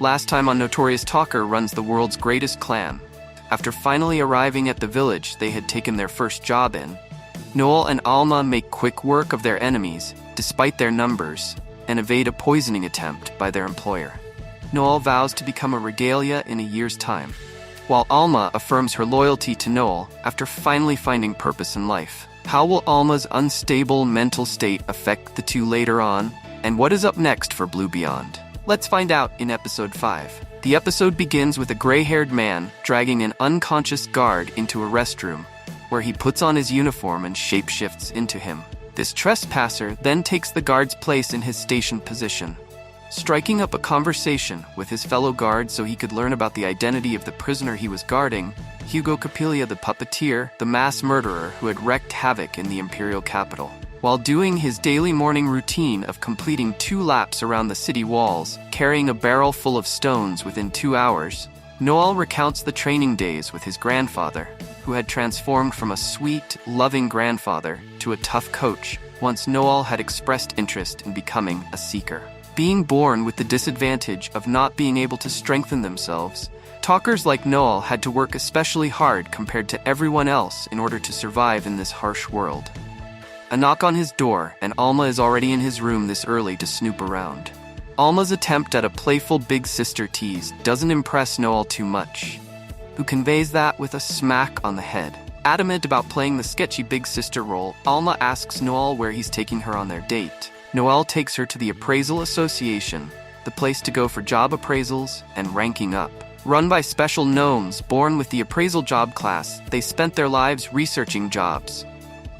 Last time on Notorious Talker runs the world's greatest clan. After finally arriving at the village they had taken their first job in, Noel and Alma make quick work of their enemies, despite their numbers, and evade a poisoning attempt by their employer. Noel vows to become a regalia in a year's time, while Alma affirms her loyalty to Noel after finally finding purpose in life. How will Alma's unstable mental state affect the two later on, and what is up next for Blue Beyond? Let's find out in episode 5. The episode begins with a gray-haired man dragging an unconscious guard into a restroom, where he puts on his uniform and shapeshifts into him. This trespasser then takes the guard's place in his station position, striking up a conversation with his fellow guard so he could learn about the identity of the prisoner he was guarding, Hugo Capiglia the puppeteer, the mass murderer who had wreaked havoc in the imperial capital. While doing his daily morning routine of completing 2 laps around the city walls, carrying a barrel full of stones within 2 hours, Noel recounts the training days with his grandfather, who had transformed from a sweet, loving grandfather to a tough coach once Noel had expressed interest in becoming a seeker. Being born with the disadvantage of not being able to strengthen themselves, talkers like Noel had to work especially hard compared to everyone else in order to survive in this harsh world. A knock on his door, and Alma is already in his room this early to snoop around. Alma's attempt at a playful big sister tease doesn't impress Noel too much, who conveys that with a smack on the head. Adamant about playing the sketchy big sister role, Alma asks Noel where he's taking her on their date. Noel takes her to the Appraisal Association, the place to go for job appraisals and ranking up. Run by special gnomes born with the appraisal job class, they spent their lives researching jobs.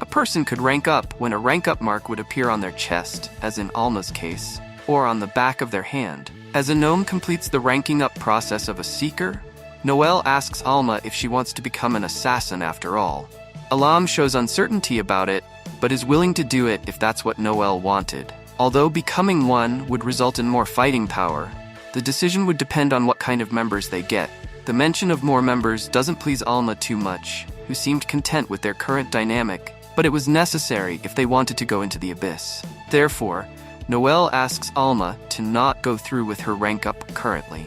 A person could rank up when a rank up mark would appear on their chest, as in Alma's case, or on the back of their hand. As a gnome completes the ranking up process of a seeker, Noel asks Alma if she wants to become an assassin after all. Alma shows uncertainty about it, but is willing to do it if that's what Noel wanted. Although becoming one would result in more fighting power, the decision would depend on what kind of members they get. The mention of more members doesn't please Alma too much, who seemed content with their current dynamic, but it was necessary if they wanted to go into the abyss. Therefore, Noel asks Alma to not go through with her rank up currently,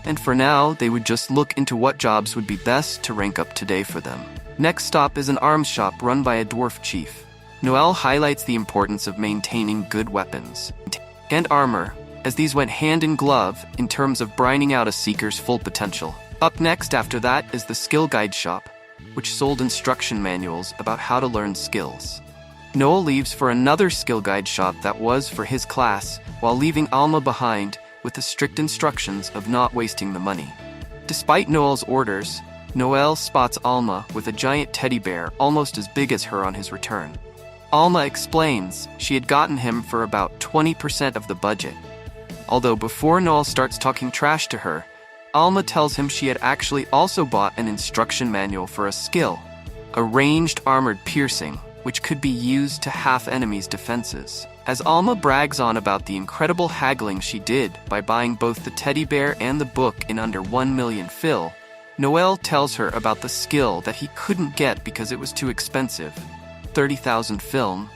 and for now they would just look into what jobs would be best to rank up today for them. Next stop is an arms shop run by a dwarf chief. Noel highlights the importance of maintaining good weapons and armor, as these went hand in glove in terms of brining out a seeker's full potential. Up next after that is the skill guide shop, which sold instruction manuals about how to learn skills. Noel leaves for another skill guide shop that was for his class, while leaving Alma behind with the strict instructions of not wasting the money. Despite Noel's orders, Noel spots Alma with a giant teddy bear almost as big as her on his return. Alma explains she had gotten him for about 20% of the budget. Although before Noel starts talking trash to her, Alma tells him she had actually also bought an instruction manual for a skill, a ranged armored piercing, which could be used to half enemies' defenses. As Alma brags on about the incredible haggling she did by buying both the teddy bear and the book in under 1 million fil, Noel tells her about the skill that he couldn't get because it was too expensive. 30,000 film,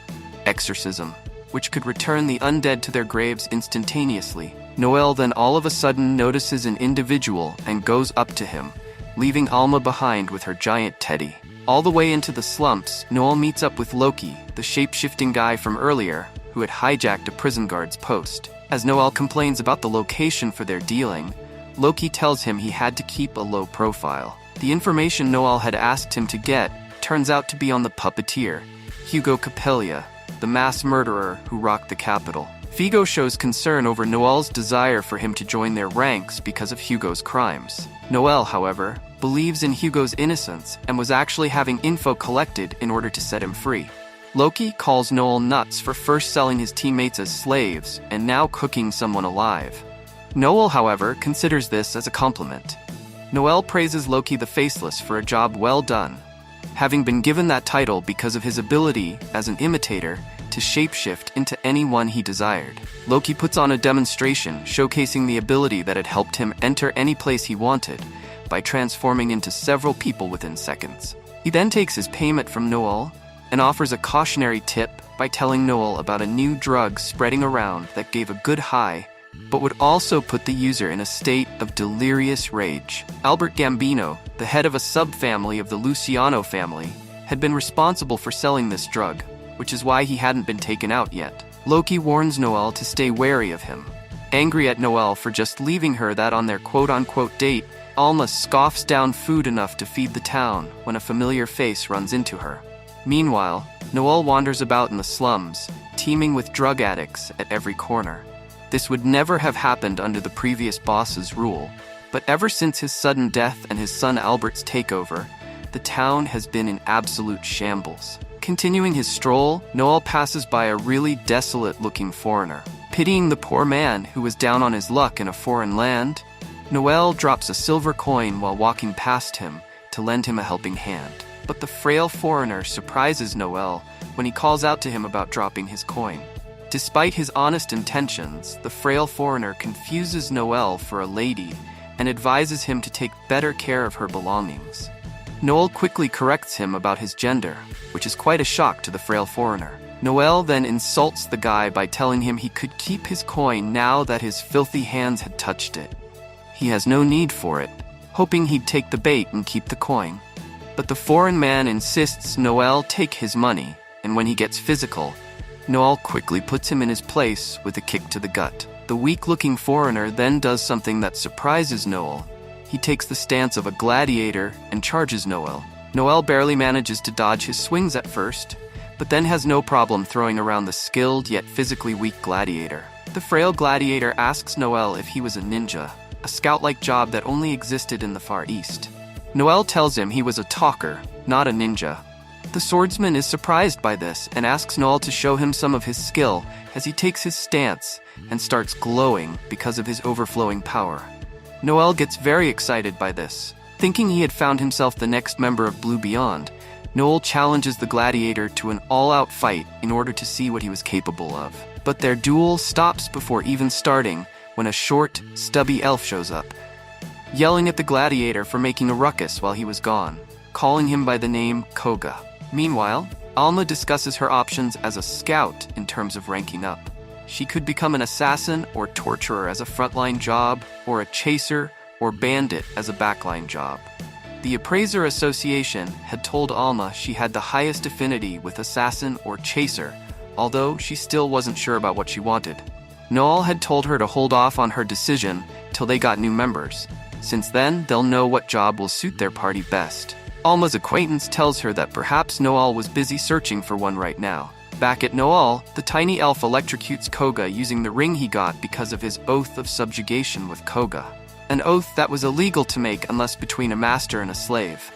exorcism, which could return the undead to their graves instantaneously. Noel then all of a sudden notices an individual and goes up to him, leaving Alma behind with her giant teddy. All the way into the slumps, Noel meets up with Loki, the shape-shifting guy from earlier, who had hijacked a prison guard's post. As Noel complains about the location for their dealing, Loki tells him he had to keep a low profile. The information Noel had asked him to get turns out to be on the puppeteer, Hugo Capiglia, the mass murderer who rocked the capital. Figo shows concern over Noel's desire for him to join their ranks because of Hugo's crimes. Noel, however, believes in Hugo's innocence and was actually having info collected in order to set him free. Loki calls Noel nuts for first selling his teammates as slaves and now cooking someone alive. Noel, however, considers this as a compliment. Noel praises Loki the Faceless for a job well done, having been given that title because of his ability as an imitator to shapeshift into anyone he desired. Loki puts on a demonstration showcasing the ability that had helped him enter any place he wanted by transforming into several people within seconds. He then takes his payment from Noel and offers a cautionary tip by telling Noel about a new drug spreading around that gave a good high but would also put the user in a state of delirious rage. Albert Gambino, the head of a subfamily of the Luciano family, had been responsible for selling this drug, which is why he hadn't been taken out yet. Loki warns Noel to stay wary of him. Angry at Noel for just leaving her that on their quote-unquote date, Alma scoffs down food enough to feed the town when a familiar face runs into her. Meanwhile, Noel wanders about in the slums, teeming with drug addicts at every corner. This would never have happened under the previous boss's rule, but ever since his sudden death and his son Albert's takeover, the town has been in absolute shambles. Continuing his stroll, Noel passes by a really desolate-looking foreigner. Pitying the poor man who was down on his luck in a foreign land, Noel drops a silver coin while walking past him to lend him a helping hand. But the frail foreigner surprises Noel when he calls out to him about dropping his coin. Despite his honest intentions, the frail foreigner confuses Noel for a lady and advises him to take better care of her belongings. Noel quickly corrects him about his gender, which is quite a shock to the frail foreigner. Noel then insults the guy by telling him he could keep his coin now that his filthy hands had touched it. He has no need for it, hoping he'd take the bait and keep the coin. But the foreign man insists Noel take his money, and when he gets physical, Noel quickly puts him in his place with a kick to the gut. The weak-looking foreigner then does something that surprises Noel. He takes the stance of a gladiator and charges Noel. Noel barely manages to dodge his swings at first, but then has no problem throwing around the skilled yet physically weak gladiator. The frail gladiator asks Noel if he was a ninja, a scout-like job that only existed in the Far East. Noel tells him he was a talker, not a ninja. The swordsman is surprised by this and asks Noel to show him some of his skill as he takes his stance and starts glowing because of his overflowing power. Noel gets very excited by this. Thinking he had found himself the next member of Blue Beyond, Noel challenges the gladiator to an all-out fight in order to see what he was capable of. But their duel stops before even starting when a short, stubby elf shows up, yelling at the gladiator for making a ruckus while he was gone, calling him by the name Koga. Meanwhile, Alma discusses her options as a scout in terms of ranking up. She could become an assassin or torturer as a frontline job, or a chaser or bandit as a backline job. The Appraisal Association had told Alma she had the highest affinity with assassin or chaser, although she still wasn't sure about what she wanted. Noel had told her to hold off on her decision till they got new members. Since then, they'll know what job will suit their party best. Alma's acquaintance tells her that perhaps Noel was busy searching for one right now. Back at Noel, the tiny elf electrocutes Koga using the ring he got because of his oath of subjugation with Koga. An oath that was illegal to make unless between a master and a slave.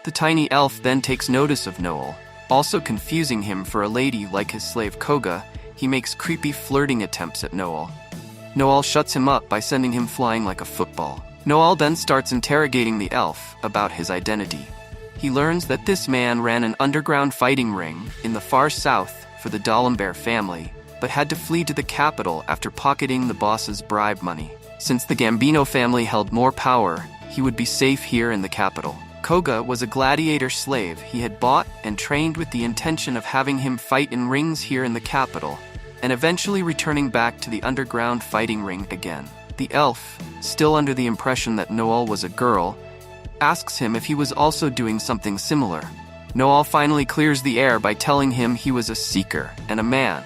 The tiny elf then takes notice of Noel. Also confusing him for a lady like his slave Koga, he makes creepy flirting attempts at Noel. Noel shuts him up by sending him flying like a football. Noel then starts interrogating the elf about his identity. He learns that this man ran an underground fighting ring in the far south for the D'Alembert family, but had to flee to the capital after pocketing the boss's bribe money. Since the Gambino family held more power, he would be safe here in the capital. Koga was a gladiator slave he had bought and trained with the intention of having him fight in rings here in the capital, and eventually returning back to the underground fighting ring again. The elf, still under the impression that Noel was a girl, asks him if he was also doing something similar. Noel finally clears the air by telling him he was a seeker and a man.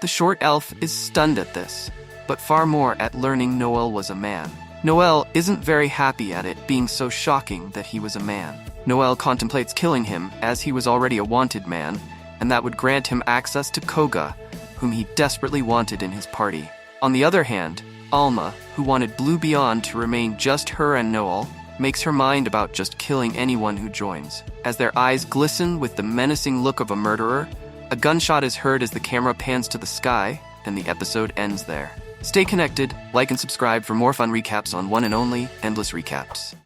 The short elf is stunned at this, but far more at learning Noel was a man. Noel isn't very happy at it being so shocking that he was a man. Noel contemplates killing him as he was already a wanted man, and that would grant him access to Koga, whom he desperately wanted in his party. On the other hand, Alma, who wanted Blue Beyond to remain just her and Noel, makes her mind about just killing anyone who joins. As their eyes glisten with the menacing look of a murderer, a gunshot is heard as the camera pans to the sky, and the episode ends there. Stay connected, like and subscribe for more fun recaps on One and Only Endless Recaps.